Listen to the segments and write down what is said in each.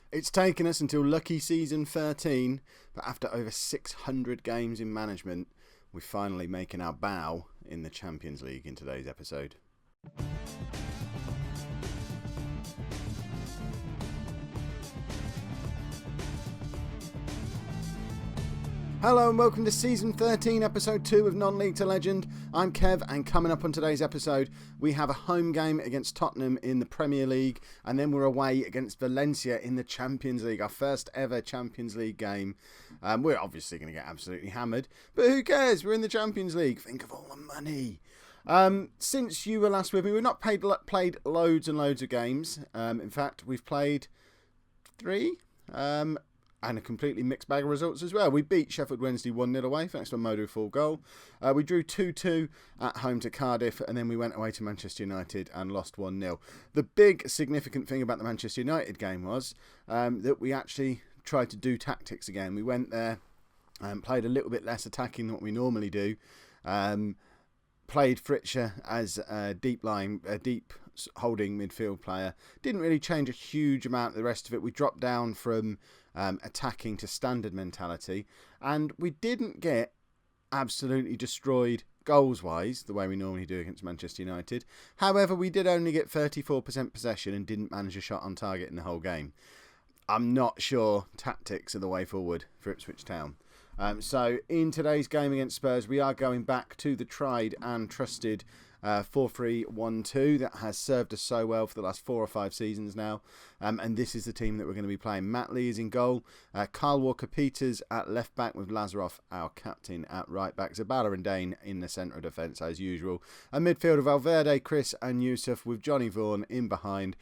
It's taken us until lucky season 13, but after over 600 games in management, we're finally making our bow in the Champions League in today's episode. Hello and welcome to Season 13, Episode 2 of Non-League to Legend. I'm Kev, and coming up on today's episode, we have a home game against Tottenham in the Premier League, and then we're away against Valencia in the Champions League, our first ever Champions League game. We're obviously going to get absolutely hammered, but who cares? We're in the Champions League. Think of all the money. Since you were last with me, we've not played loads and loads of games. In fact, we've played 3. And a completely mixed bag of results as well. We beat Sheffield Wednesday 1-0 away, thanks to a Modu full goal. We drew 2-2 at home to Cardiff, and then we went away to Manchester United and lost 1-0. The big significant thing about the Manchester United game was that we actually tried to do tactics again. We went there and played a little bit less attacking than what we normally do. Played Fritscher as a deep holding midfield player. Didn't really change a huge amount of the rest of it. We dropped down from attacking to standard mentality, and we didn't get absolutely destroyed goals-wise the way we normally do against Manchester United. However, we did only get 34% possession and didn't manage a shot on target in the whole game. I'm not sure tactics are the way forward for Ipswich Town. So in today's game against Spurs, we are going back to the tried and trusted 4-3-1-2 that has served us so well for the last 4 or 5 seasons now. And this is the team that we're going to be playing. Matt Lee is in goal. Kyle Walker-Peters at left back, with Lazarov, our captain, at right back. Zabala and Dane in the centre of defence as usual. A midfield of Valverde, Chris and Yusuf, with Johnny Vaughan in behind.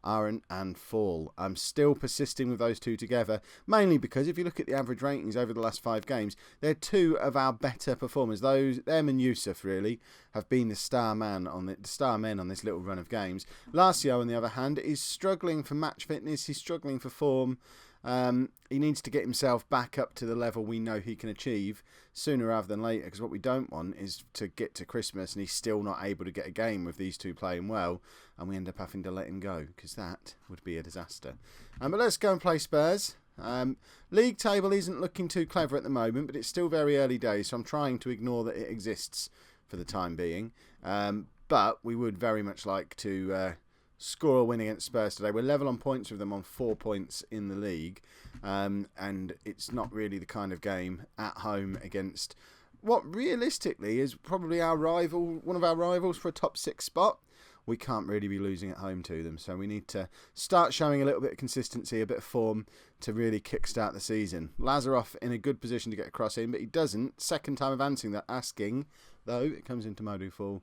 Aaron and Fall. I'm still persisting with those two together, mainly because if you look at the average ratings over the last 5 games, they're 2 of our better performers. Them and Yusuf really have been the star men on this little run of games. Lacio, on the other hand, is struggling for match fitness. He's struggling for form. He needs to get himself back up to the level we know he can achieve sooner rather than later, because what we don't want is to get to Christmas and he's still not able to get a game with these two playing well, and we end up having to let him go, because that would be a disaster. But let's go and play Spurs. League table isn't looking too clever at the moment, but it's still very early days, so I'm trying to ignore that it exists for the time being. But we would very much like to score a win against Spurs today. We're level on points with them on 4 points in the league, and it's not really the kind of game at home against what realistically is probably one of our rivals for a top 6 spot. We can't really be losing at home to them, so we need to start showing a little bit of consistency, a bit of form to really kickstart the season. Lazarov in a good position to get across in, but he doesn't. Second time of asking, though, it comes into Modu full.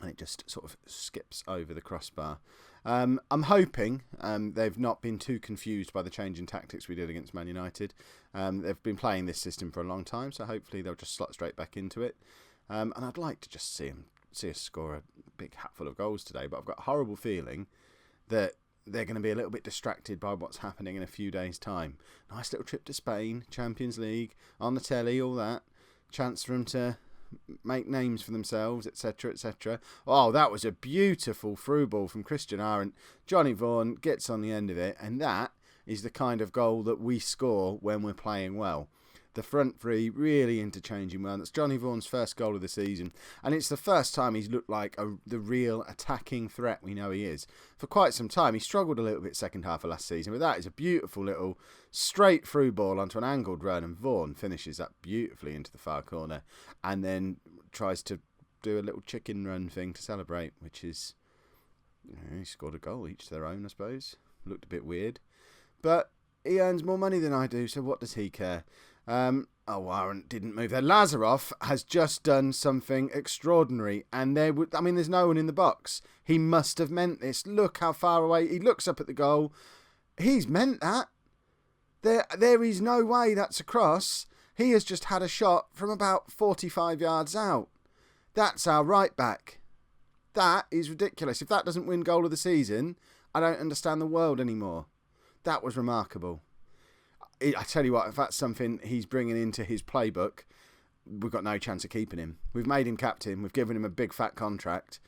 And it just sort of skips over the crossbar. I'm hoping they've not been too confused by the change in tactics we did against Man United. They've been playing this system for a long time, so hopefully they'll just slot straight back into it. And I'd like to just see us score a big hatful of goals today, but I've got a horrible feeling that they're going to be a little bit distracted by what's happening in a few days' time. Nice little trip to Spain, Champions League, on the telly, all that. Chance for them to make names for themselves, etc, etc. Oh, that was a beautiful through ball from Christian Arendt. Johnny Vaughan gets on the end of it, and that is the kind of goal that we score when we're playing well. The front three really interchanging well. That's Johnny Vaughan's first goal of the season, and it's the first time he's looked like the real attacking threat we know he is. For quite some time, he struggled a little bit second half of last season, but that is a beautiful little straight through ball onto an angled run, and Vaughan finishes that beautifully into the far corner, and then tries to do a little chicken run thing to celebrate, which is, he scored a goal, each their own, I suppose. Looked a bit weird, but he earns more money than I do, so what does he care? Aaron didn't move there. Lazarov has just done something extraordinary, and there's no one in the box. He must have meant this. Look how far away he looks up at the goal. He's meant that. There is no way that's a cross. He has just had a shot from about 45 yards out. That's our right back. That is ridiculous. If that doesn't win goal of the season, I don't understand the world anymore. That was remarkable. I tell you what, if that's something he's bringing into his playbook, we've got no chance of keeping him. We've made him captain. We've given him a big fat contract.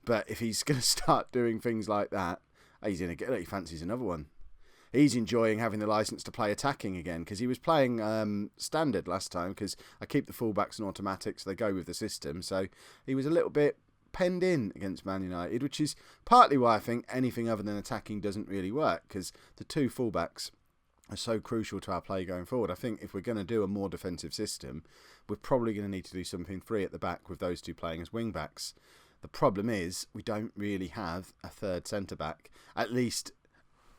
But if he's going to start doing things like that, he fancies another one. he's enjoying having the licence to play attacking again, because he was playing standard last time, because I keep the fullbacks and automatics, so they go with the system. So he was a little bit penned in against Man United, which is partly why I think anything other than attacking doesn't really work, because the two fullbacks are so crucial to our play going forward. I think if we're going to do a more defensive system, we're probably going to need to do something three at the back with those two playing as wing backs. The problem is we don't really have a third centre back, at least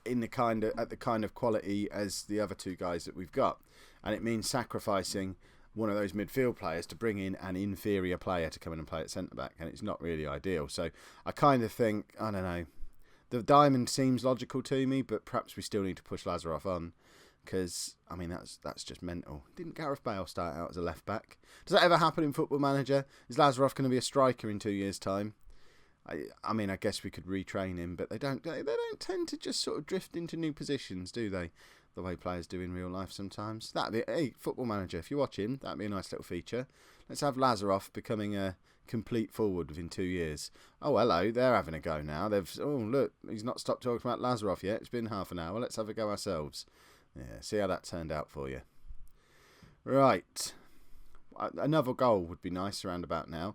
at the kind of quality as the other two guys that we've got, and it means sacrificing one of those midfield players to bring in an inferior player to come in and play at centre back, and it's not really ideal. So I kind of think, I don't know, the diamond seems logical to me, but perhaps we still need to push Lazarov on, because I mean that's just mental. Didn't Gareth Bale start out as a left back? Does that ever happen in Football Manager? Is Lazarov going to be a striker in 2 years' time? I mean, I guess we could retrain him, but they don't tend to just sort of drift into new positions, do they? The way players do in real life sometimes. Hey, Football Manager, if you watch him, that'd be a nice little feature. Let's have Lazarov becoming a complete forward within 2 years. Oh, hello, they're having a go now. Look, he's not stopped talking about Lazarov yet. It's been half an hour. Let's have a go ourselves. Yeah, see how that turned out for you. Right. Another goal would be nice around about now.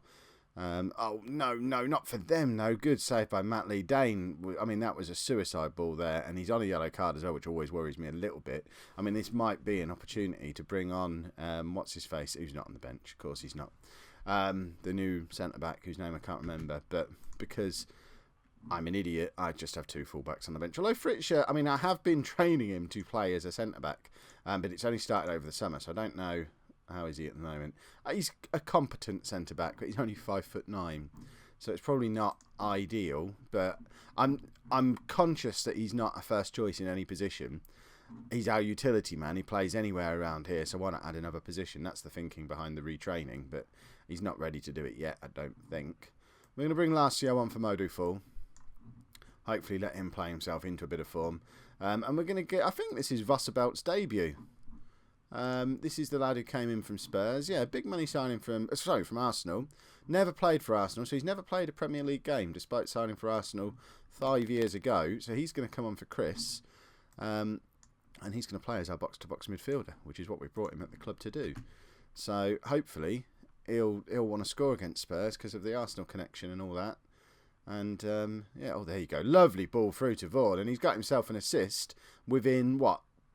Oh, no, not for them. No, good save by Matt Lee Dane. I mean, that was a suicide ball there, and he's on a yellow card as well, which always worries me a little bit. I mean, this might be an opportunity to bring on, what's his face, who's not on the bench. Of course he's not. The new centre-back, whose name I can't remember, but because I'm an idiot, I just have two full-backs on the bench. Although Fritscher, I mean, I have been training him to play as a centre-back, but it's only started over the summer, so I don't know. How is he at the moment? He's a competent centre-back, but he's only 5'9", so it's probably not ideal. But I'm conscious that he's not a first choice in any position. He's our utility man. He plays anywhere around here, so why not add another position? That's the thinking behind the retraining, but he's not ready to do it yet, I don't think. We're going to bring Lazio on for Modu Fall. Hopefully let him play himself into a bit of form. And we're going to get, I think this is Vosserbelt's debut. This is the lad who came in from Spurs. Yeah, big money signing from Arsenal. Never played for Arsenal, so he's never played a Premier League game, despite signing for Arsenal 5 years ago. So he's going to come on for Chris, and he's going to play as our box-to-box midfielder, which is what we brought him at the club to do. So hopefully he'll want to score against Spurs because of the Arsenal connection and all that. And there you go, lovely ball through to Vaughan, and he's got himself an assist within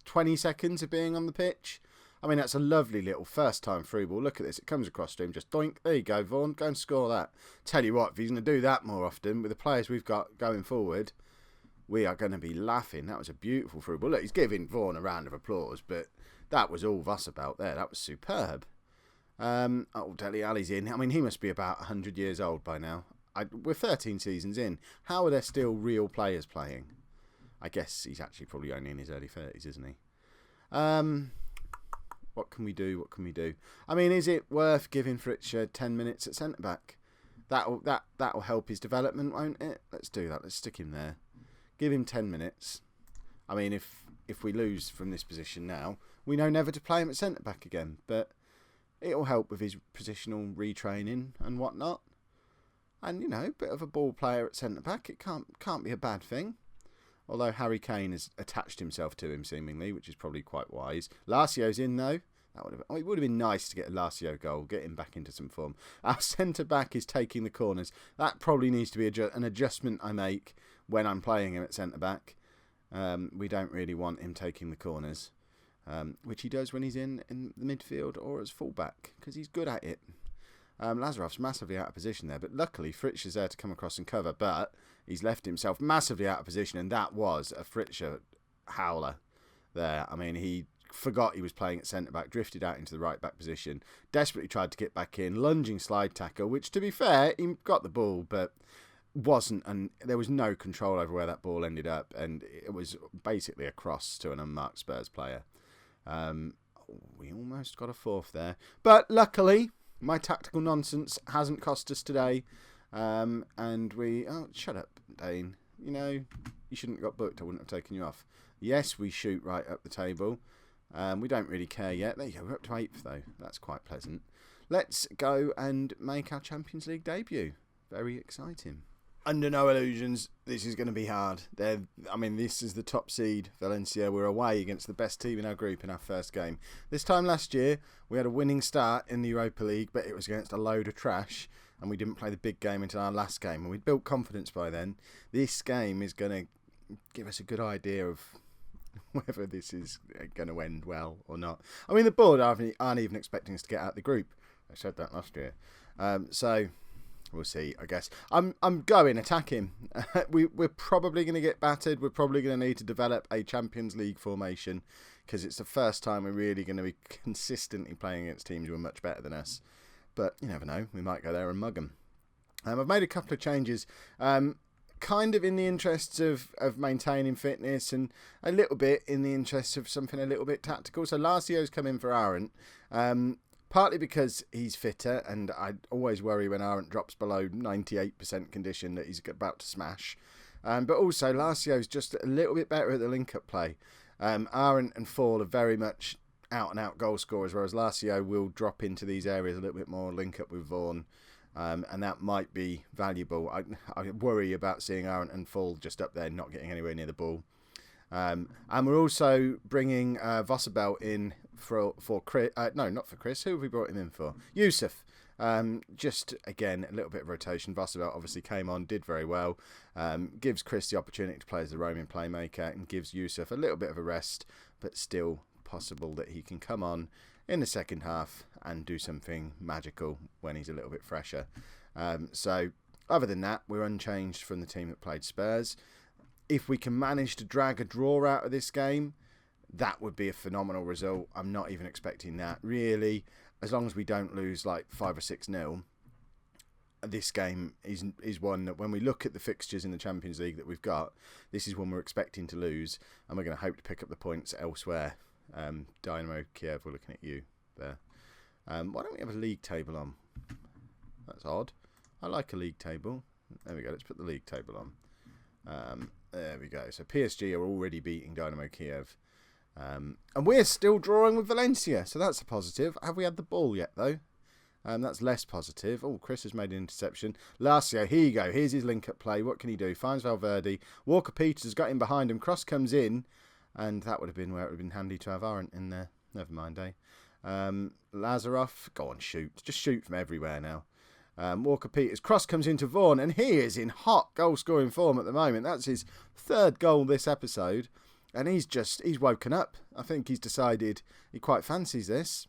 20 seconds of being on the pitch. I mean, that's a lovely little first-time through ball. Look at this. It comes across to him. Just doink. There you go, Vaughan. Go and score that. Tell you what, if he's going to do that more often with the players we've got going forward, we are going to be laughing. That was a beautiful through ball. Look, he's giving Vaughan a round of applause, but that was all Vosserbelt there. That was superb. Dele Alli's in. I mean, he must be about 100 years old by now. We're 13 seasons in. How are there still real players playing? I guess he's actually probably only in his early 30s, isn't he? What can we do? I mean, is it worth giving Fritscher 10 minutes at centre-back? That'll help his development, won't it? Let's do that. Let's stick him there. Give him 10 minutes. I mean, if we lose from this position now, we know never to play him at centre-back again. But it'll help with his positional retraining and whatnot. And, a bit of a ball player at centre-back. It can't be a bad thing. Although Harry Kane has attached himself to him, seemingly, which is probably quite wise. Lazio's in, though. It would have been nice to get a Lazio goal, get him back into some form. Our centre-back is taking the corners. That probably needs to be an adjustment I make when I'm playing him at centre-back. We don't really want him taking the corners, which he does when he's in the midfield or as full-back, because he's good at it. Lazarov's massively out of position there, but luckily Fritscher's there to come across and cover, but he's left himself massively out of position, and that was a Fritscher howler there. I mean, he forgot he was playing at centre-back, drifted out into the right-back position, desperately tried to get back in, lunging slide tackle, which, to be fair, he got the ball, but there was no control over where that ball ended up, and it was basically a cross to an unmarked Spurs player. We almost got a fourth there, but luckily my tactical nonsense hasn't cost us today, and we... Oh, shut up, Dane. You shouldn't have got booked. I wouldn't have taken you off. Yes, we shoot right up the table. We don't really care yet. There you go. We're up to 8th, though. That's quite pleasant. Let's go and make our Champions League debut. Very exciting. Under no illusions, this is going to be hard. This is the top seed, Valencia. We're away against the best team in our group in our first game. This time last year, we had a winning start in the Europa League, but it was against a load of trash, and we didn't play the big game until our last game, and we'd built confidence by then. This game is going to give us a good idea of whether this is going to end well or not. I mean, the board aren't even expecting us to get out of the group. I said that last year. So we'll see, I guess. I'm going attacking. We're probably going to get battered. We're probably going to need to develop a Champions League formation because it's the first time we're really going to be consistently playing against teams who are much better than us. But you never know. We might go there and mug them. I've made a couple of changes. Kind of in the interests of maintaining fitness and a little bit in the interests of something a little bit tactical. So Lacio's come in for Arendt, partly because he's fitter, and I always worry when Arendt drops below 98% condition that he's about to smash. But also Lacio's just a little bit better at the link-up play. Arendt and Fall are very much out-and-out goal scorers, whereas Lacio will drop into these areas a little bit more, link up with Vaughan. And that might be valuable. I worry about seeing Arendt and Fall just up there, not getting anywhere near the ball. And we're also bringing Vosabelt in for Chris. No, not for Chris. Who have we brought him in for? Yusuf. Just, again, a little bit of rotation. Vosabelt obviously came on, did very well. Gives Chris the opportunity to play as the roaming playmaker and gives Yusuf a little bit of a rest, but still possible that he can come on in the second half and do something magical when he's a little bit fresher. So other than that, we're unchanged from the team that played Spurs. If we can manage to drag a draw out of this game, that would be a phenomenal result. I'm not even expecting that, really. As long as we don't lose like 5 or 6-0, this game is one that when we look at the fixtures in the Champions League that we've got, this is one we're expecting to lose, and we're going to hope to pick up the points elsewhere. Dynamo Kiev, we're looking at you there. Why don't we have a league table on? That's odd. I like a league table. There we go. Let's put the league table on. There we go. So PSG are already beating Dynamo Kiev. And we're still drawing with Valencia. So that's a positive. Have we had the ball yet, though? That's less positive. Oh, Chris has made an interception. Lacio, here you go. Here's his link-up play. What can he do? Finds Valverde. Walker-Peters has got him behind him. Cross comes in. And that would have been where it would have been handy to have Arendt in there. Never mind, Lazarov, go on, shoot. Just shoot from everywhere now. Walker-Peters, cross comes into Vaughan, and he is in hot goal-scoring form at the moment. That's his third goal this episode, and he's woken up. I think he's decided he quite fancies this.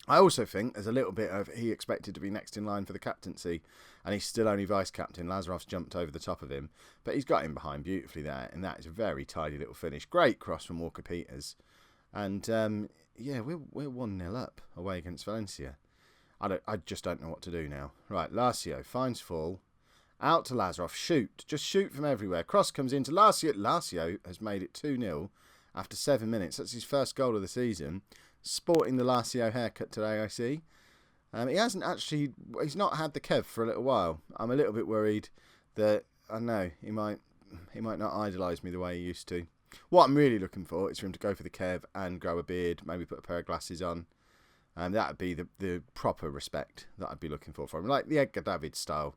I also think there's a little bit of he expected to be next in line for the captaincy, and he's still only vice-captain. Lazarov's jumped over the top of him, but he's got him behind beautifully there, and that is a very tidy little finish. Great cross from Walker-Peters. And, we're 1-0 up away against Valencia. I just don't know what to do now. Right, Lacio finds Fall. Out to Lazarov. Shoot. Just shoot from everywhere. Cross comes into Lacio. Lacio has made it 2-0 after 7 minutes. That's his first goal of the season. Sporting the Lacio haircut today, I see. He's not had the Kev for a little while. I'm a little bit worried that, I don't know, he might not idolise me the way he used to. What I'm really looking for is for him to go for the Kev and grow a beard, maybe put a pair of glasses on. That would be the proper respect that I'd be looking for him. Like the Edgar Davids style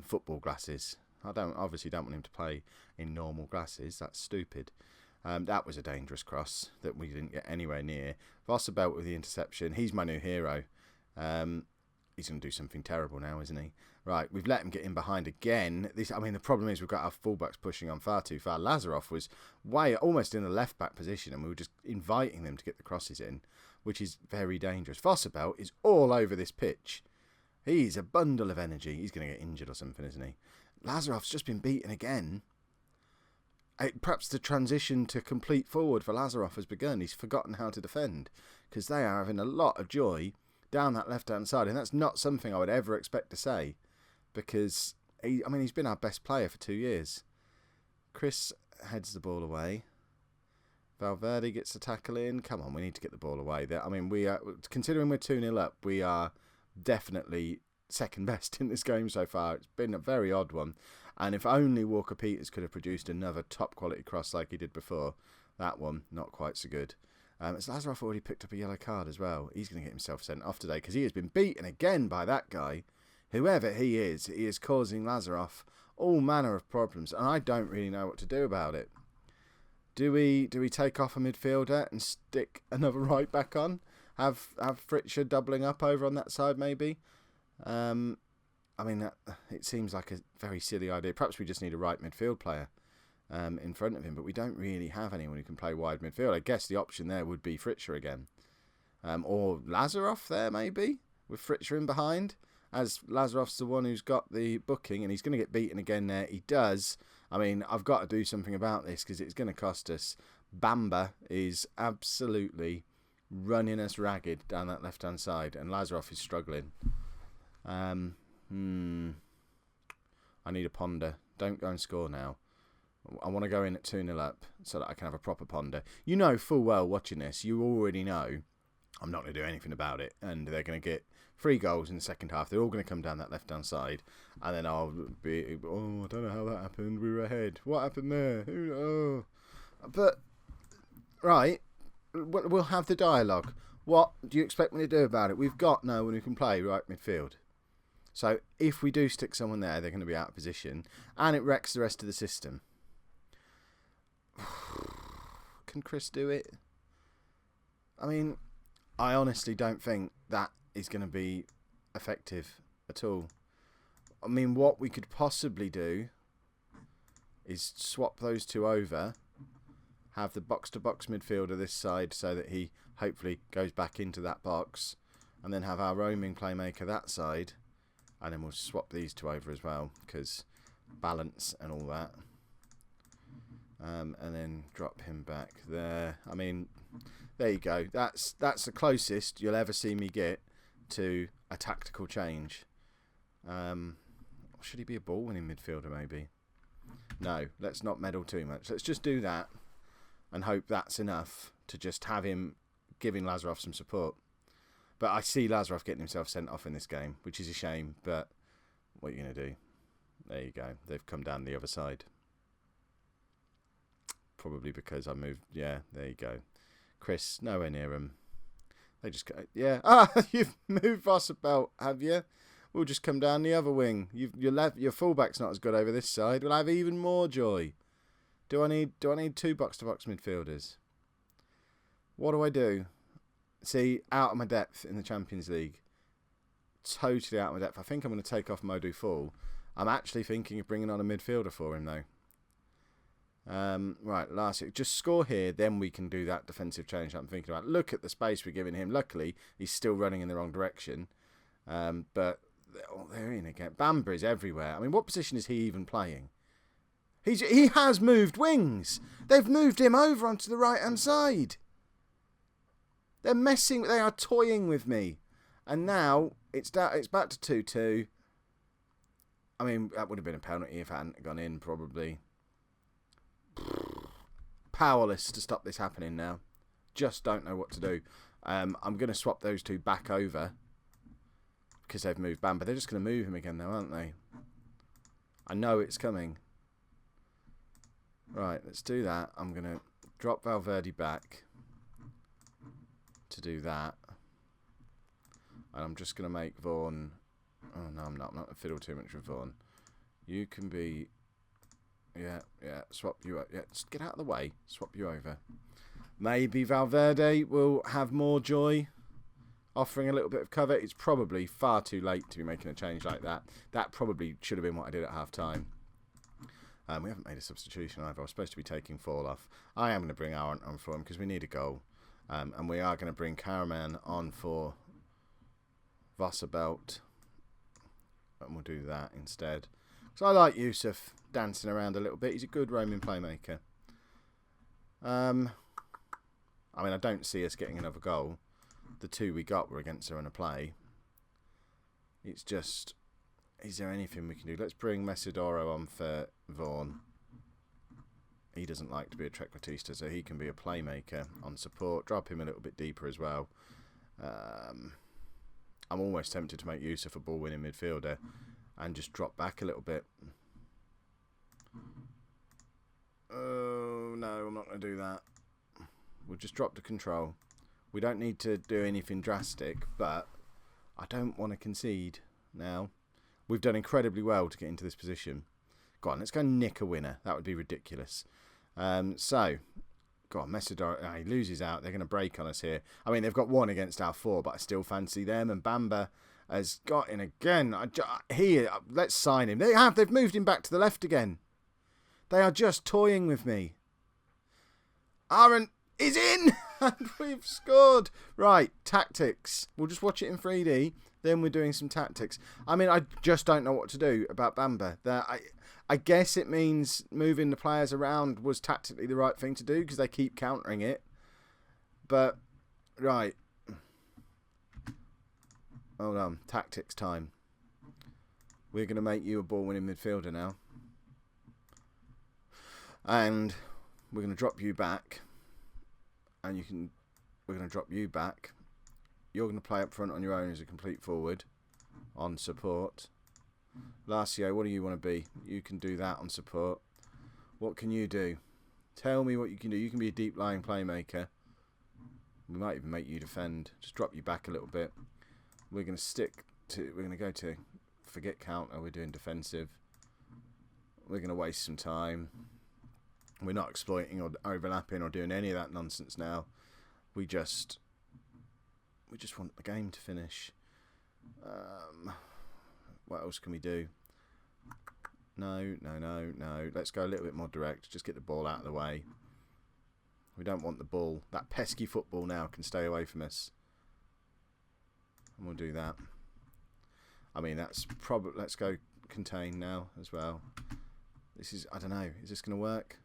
football glasses. I obviously don't want him to play in normal glasses. That's stupid. That was a dangerous cross that we didn't get anywhere near. Vosabelt with the interception. He's my new hero. He's going to do something terrible now, isn't he? Right, we've let him get in behind again. The problem is we've got our fullbacks pushing on far too far. Lazarov was almost in the left-back position, and we were just inviting them to get the crosses in, which is very dangerous. Vosabelt is all over this pitch. He's a bundle of energy. He's going to get injured or something, isn't he? Lazarov's just been beaten again. Perhaps the transition to complete forward for Lazarov has begun. He's forgotten how to defend because they are having a lot of joy down that left-hand side, and that's not something I would ever expect to say because, he's been our best player for 2 years. Chris heads the ball away. Valverde gets the tackle in. Come on, we need to get the ball away. We are, considering we're 2-0 up, we are definitely second best in this game so far. It's been a very odd one. And if only Walker-Peters could have produced another top-quality cross like he did before, that one, not quite so good. As Lazarov already picked up a yellow card as well. He's going to get himself sent off today because he has been beaten again by that guy. Whoever he is causing Lazarov all manner of problems, and I don't really know what to do about it. Do we take off a midfielder and stick another right back on? Have Fritscher doubling up over on that side maybe? I mean, it seems like a very silly idea. Perhaps we just need a right midfield player in front of him, but we don't really have anyone who can play wide midfield. I guess the option there would be Fritscher again. Or Lazaroff there maybe, with Fritscher in behind, as Lazaroff's the one who's got the booking, and he's going to get beaten again there. He does. I mean, I've got to do something about this because it's going to cost us. Bamba is absolutely running us ragged down that left-hand side, and Lazaroff is struggling. I need a ponder. Don't go and score now. I want to go in at 2-0 up so that I can have a proper ponder. You know full well watching this, you already know I'm not going to do anything about it, and they're going to get 3 goals in the second half. They're all going to come down that left-hand side, and then I'll be, I don't know how that happened. We were ahead. What happened there? But, right, we'll have the dialogue. What do you expect me to do about it? We've got no one who can play right midfield. So if we do stick someone there, they're going to be out of position, and it wrecks the rest of the system. Can Chris do it? I mean, I honestly don't think that is going to be effective at all. I mean, what we could possibly do is swap those two over, have the box-to-box midfielder this side so that he hopefully goes back into that box, and then have our roaming playmaker that side, and then we'll swap these two over as well, because balance and all that. And then drop him back there. I mean, there you go. That's the closest you'll ever see me get to a tactical change. Should he be a ball-winning midfielder, maybe? No, let's not meddle too much. Let's just do that and hope that's enough to just have him giving Lazaroff some support. But I see Lazaroff getting himself sent off in this game, which is a shame, but what are you going to do? There you go. They've come down the other side. Probably because I moved. Yeah, there you go. Chris, nowhere near him. They just go. Yeah. You've moved Vosserbelt, have you? We'll just come down the other wing. Your fullback's not as good over this side. We'll have even more joy. Do I need 2 box-to-box midfielders? What do I do? See, out of my depth in the Champions League. Totally out of my depth. I think I'm going to take off Modu Fall. I'm actually thinking of bringing on a midfielder for him, though. Right, last year. Just score here, then we can do that defensive change I'm thinking about. Look at the space we're giving him. Luckily, he's still running in the wrong direction. But they're in again. Bamba is everywhere. I mean, what position is he even playing? He has moved wings. They've moved him over onto the right-hand side. They are toying with me. And now it's back to 2-2. I mean, that would have been a penalty if it hadn't gone in, probably. Powerless to stop this happening now. Just don't know what to do. I'm going to swap those two back over because they've moved Bamba. They're just going to move him again, though, aren't they? I know it's coming. Right, let's do that. I'm going to drop Valverde back to do that. And I'm just going to make Vaughan... Oh, no, I'm not. I'm not going to fiddle too much with Vaughan. You can be... Yeah, swap you up. Yeah, just get out of the way. Swap you over. Maybe Valverde will have more joy, offering a little bit of cover. It's probably far too late to be making a change like that. That probably should have been what I did at half-time. We haven't made a substitution either. I was supposed to be taking Fall off. I am going to bring Aaron on for him because we need a goal. And we are going to bring Karaman on for Vosserbelt. And we'll do that instead. So I like Yusuf dancing around a little bit. He's a good roaming playmaker. I mean, I don't see us getting another goal. The 2 we got were against her in a play. It's just, is there anything we can do? Let's bring Mesidoro on for Vaughan. He doesn't like to be a trequartista, so he can be a playmaker on support. Drop him a little bit deeper as well. I'm almost tempted to make Yusuf a ball-winning midfielder and just drop back a little bit. Oh, no, I'm not going to do that. We'll just drop to control. We don't need to do anything drastic, but I don't want to concede now. We've done incredibly well to get into this position Go on, let's go nick a winner. That would be ridiculous. So, go on, Messidor, he loses out. They're going to break on us here. I mean, they've got 1 against our 4, but I still fancy them. And Bamba has got in again. Let's sign him. They've moved him back to the left again. They are just toying with me. Aaron is in! And we've scored. Right, tactics. We'll just watch it in 3D. Then we're doing some tactics. I mean, I just don't know what to do about Bamba. I guess it means moving the players around was tactically the right thing to do because they keep countering it. But, right. Hold on. Tactics time. We're going to make you a ball-winning midfielder now. And we're going to drop you back. And we're going to drop you back. You're going to play up front on your own as a complete forward. On support. Lacio, what do you want to be? You can do that on support. What can you do? Tell me what you can do. You can be a deep-lying playmaker. We might even make you defend. Just drop you back a little bit. We're going to go to forget counter. We're doing defensive. We're going to waste some time. We're not exploiting or overlapping or doing any of that nonsense now. We just want the game to finish. What else can we do? No. Let's go a little bit more direct. Just get the ball out of the way. We don't want the ball. That pesky football now can stay away from us. And we'll do that. I mean, that's probably... Let's go contain now as well. This is... I don't know. Is this going to work?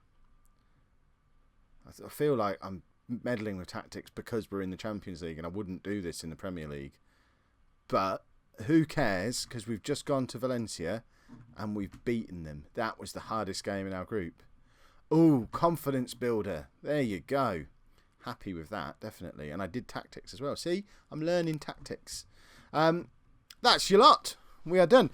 I feel like I'm meddling with tactics because we're in the Champions League and I wouldn't do this in the Premier League. But who cares? Because we've just gone to Valencia and we've beaten them. That was the hardest game in our group. Ooh, confidence builder. There you go. Happy with that, definitely. And I did tactics as well. See, I'm learning tactics. That's your lot. We are done.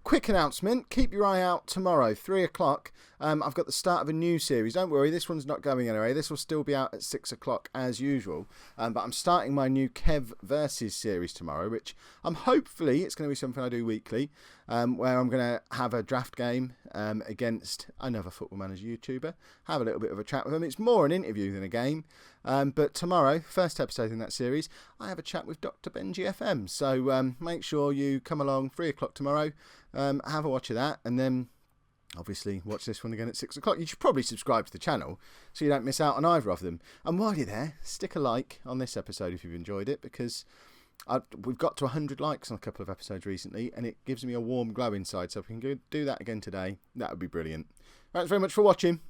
Quick announcement. Keep your eye out tomorrow, 3 o'clock. I've got the start of a new series. Don't worry, this one's not going anywhere. This will still be out at 6 o'clock as usual. But I'm starting my new Kev Versus series tomorrow, which hopefully it's going to be something I do weekly, where I'm going to have a draft game against another Football Manager YouTuber, have a little bit of a chat with them. It's more an interview than a game. But tomorrow, first episode in that series, I have a chat with Dr. Benji FM. So make sure you come along 3 o'clock tomorrow, have a watch of that, and then obviously watch this one again at 6 o'clock. You should probably subscribe to the channel so you don't miss out on either of them. And while you're there, stick a like on this episode if you've enjoyed it, because we've got to 100 likes on a couple of episodes recently, and it gives me a warm glow inside. So if we can do that again today, that would be brilliant. Thanks very much for watching.